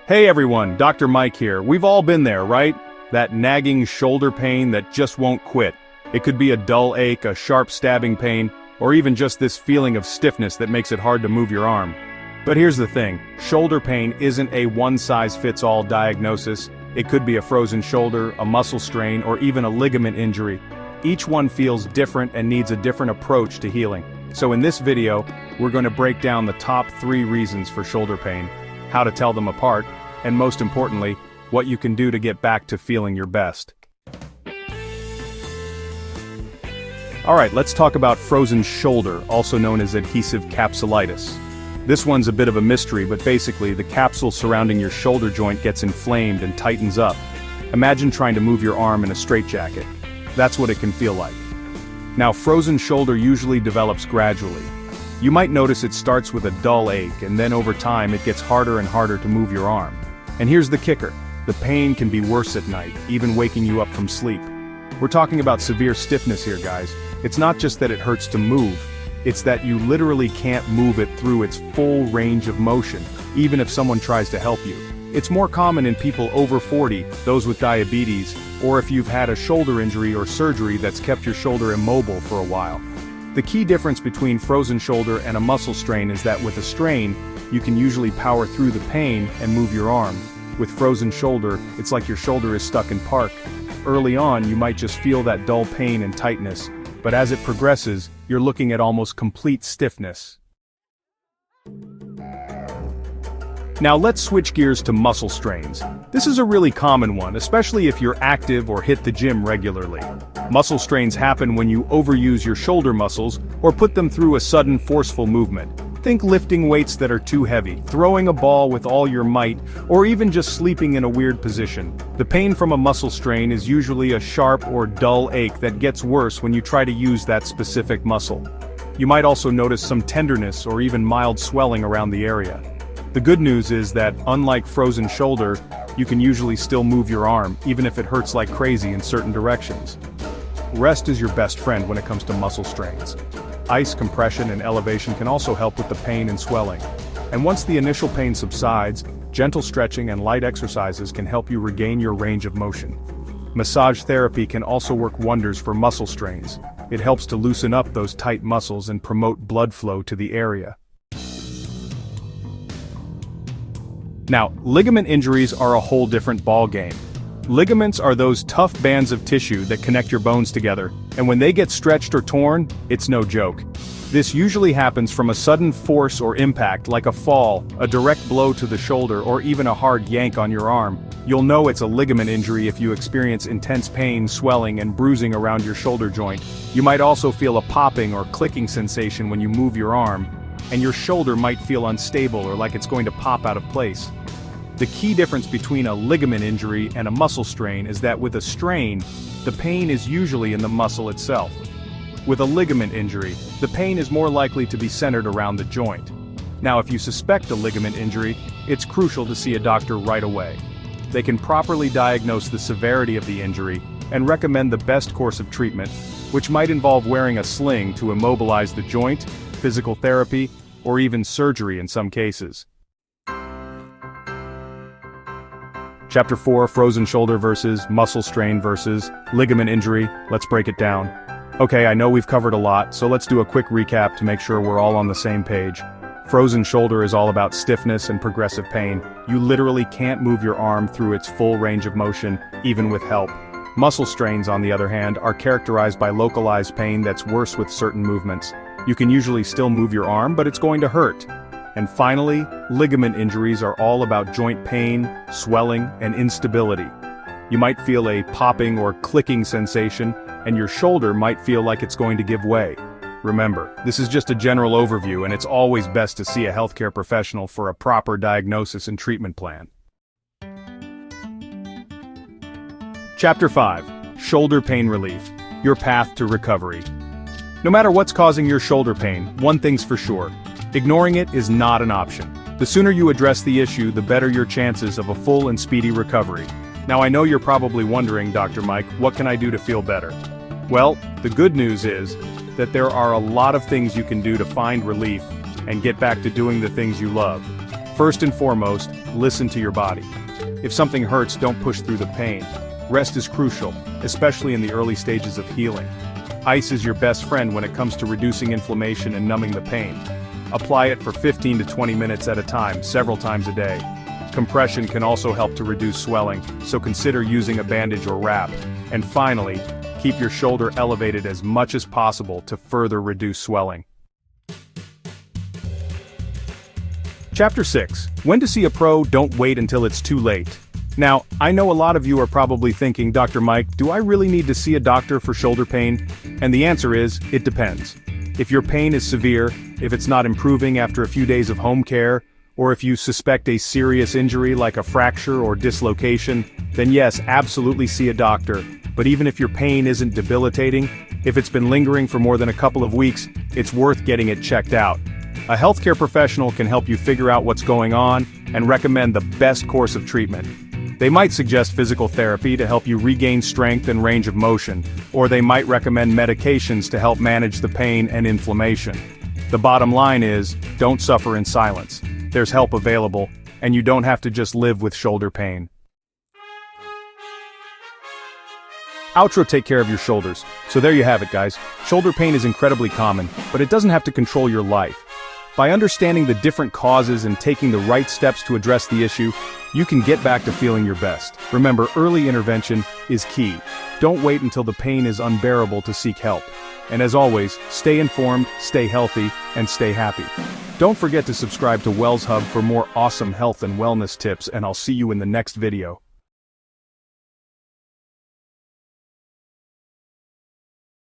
Hey everyone, Dr. Mike here. We've all been there, right? That nagging shoulder pain that just won't quit. It could be a dull ache, a sharp stabbing pain, or even just this feeling of stiffness that makes it hard to move your arm. But here's the thing, shoulder pain isn't a one-size-fits-all diagnosis. It could be a frozen shoulder, a muscle strain, or even a ligament injury. Each one feels different and needs a different approach to healing. So in this video, we're going to break down the top 3 reasons for shoulder pain, how to tell them apart, and most importantly, what you can do to get back to feeling your best. Alright, let's talk about frozen shoulder, also known as adhesive capsulitis. This one's a bit of a mystery, but basically the capsule surrounding your shoulder joint gets inflamed and tightens up. Imagine trying to move your arm in a straitjacket. That's what it can feel like. Now, frozen shoulder usually develops gradually. You might notice it starts with a dull ache, and then over time it gets harder and harder to move your arm. And here's the kicker. The pain can be worse at night, even waking you up from sleep. We're talking about severe stiffness here, guys. It's not just that it hurts to move, it's that you literally can't move it through its full range of motion, even if someone tries to help you. It's more common in people over 40, those with diabetes, or if you've had a shoulder injury or surgery that's kept your shoulder immobile for a while. The key difference between frozen shoulder and a muscle strain is that with a strain, you can usually power through the pain and move your arm. With frozen shoulder, it's like your shoulder is stuck in park. Early on, you might just feel that dull pain and tightness, but as it progresses, you're looking at almost complete stiffness. Now let's switch gears to muscle strains. This is a really common one, especially if you're active or hit the gym regularly. Muscle strains happen when you overuse your shoulder muscles or put them through a sudden forceful movement. Think lifting weights that are too heavy, throwing a ball with all your might, or even just sleeping in a weird position. The pain from a muscle strain is usually a sharp or dull ache that gets worse when you try to use that specific muscle. You might also notice some tenderness or even mild swelling around the area. The good news is that, unlike frozen shoulder, you can usually still move your arm, even if it hurts like crazy in certain directions. Rest is your best friend when it comes to muscle strains. Ice compression and elevation can also help with the pain and swelling. And once the initial pain subsides, gentle stretching and light exercises can help you regain your range of motion. Massage therapy can also work wonders for muscle strains. It helps to loosen up those tight muscles and promote blood flow to the area. Now, ligament injuries are a whole different ballgame. Ligaments are those tough bands of tissue that connect your bones together, and when they get stretched or torn, it's no joke. This usually happens from a sudden force or impact, like a fall, a direct blow to the shoulder, or even a hard yank on your arm. You'll know it's a ligament injury if you experience intense pain, swelling, and bruising around your shoulder joint. You might also feel a popping or clicking sensation when you move your arm, and your shoulder might feel unstable or like it's going to pop out of place. The key difference between a ligament injury and a muscle strain is that with a strain, the pain is usually in the muscle itself. With a ligament injury, the pain is more likely to be centered around the joint. Now, if you suspect a ligament injury, it's crucial to see a doctor right away. They can properly diagnose the severity of the injury and recommend the best course of treatment, which might involve wearing a sling to immobilize the joint, physical therapy, or even surgery in some cases. Chapter 4, Frozen Shoulder versus Muscle Strain versus Ligament Injury. Let's break it down. Okay, I know we've covered a lot, so let's do a quick recap to make sure we're all on the same page. Frozen shoulder is all about stiffness and progressive pain. You literally can't move your arm through its full range of motion, even with help. Muscle strains, on the other hand, are characterized by localized pain that's worse with certain movements. You can usually still move your arm, but it's going to hurt. And finally, ligament injuries are all about joint pain, swelling, and instability. You might feel a popping or clicking sensation, and your shoulder might feel like it's going to give way. Remember, this is just a general overview, and it's always best to see a healthcare professional for a proper diagnosis and treatment plan. Chapter 5, Shoulder Pain Relief, Your Path to Recovery. No matter what's causing your shoulder pain, one thing's for sure. Ignoring it is not an option. The sooner you address the issue, the better your chances of a full and speedy recovery. Now, I know you're probably wondering, Dr. Mike, what can I do to feel better? Well, the good news is that there are a lot of things you can do to find relief and get back to doing the things you love. First and foremost, listen to your body. If something hurts, don't push through the pain. Rest is crucial, especially in the early stages of healing. Ice is your best friend when it comes to reducing inflammation and numbing the pain. Apply it for 15 to 20 minutes at a time, several times a day. Compression can also help to reduce swelling, so consider using a bandage or wrap. And finally, keep your shoulder elevated as much as possible to further reduce swelling. Chapter 6. When to see a pro, don't wait until it's too late. Now, I know a lot of you are probably thinking, Dr. Mike, do I really need to see a doctor for shoulder pain? And the answer is, it depends. If your pain is severe, if it's not improving after a few days of home care, or if you suspect a serious injury like a fracture or dislocation, then yes, absolutely see a doctor. But even if your pain isn't debilitating, if it's been lingering for more than a couple of weeks, it's worth getting it checked out. A healthcare professional can help you figure out what's going on and recommend the best course of treatment. They might suggest physical therapy to help you regain strength and range of motion, or they might recommend medications to help manage the pain and inflammation. The bottom line is, don't suffer in silence. There's help available, and you don't have to just live with shoulder pain. Outro: take care of your shoulders. So there you have it, guys. Shoulder pain is incredibly common, but it doesn't have to control your life. By understanding the different causes and taking the right steps to address the issue, you can get back to feeling your best. Remember, early intervention is key. Don't wait until the pain is unbearable to seek help. And as always, stay informed, stay healthy, and stay happy. Don't forget to subscribe to Wells Hub for more awesome health and wellness tips, and I'll see you in the next video.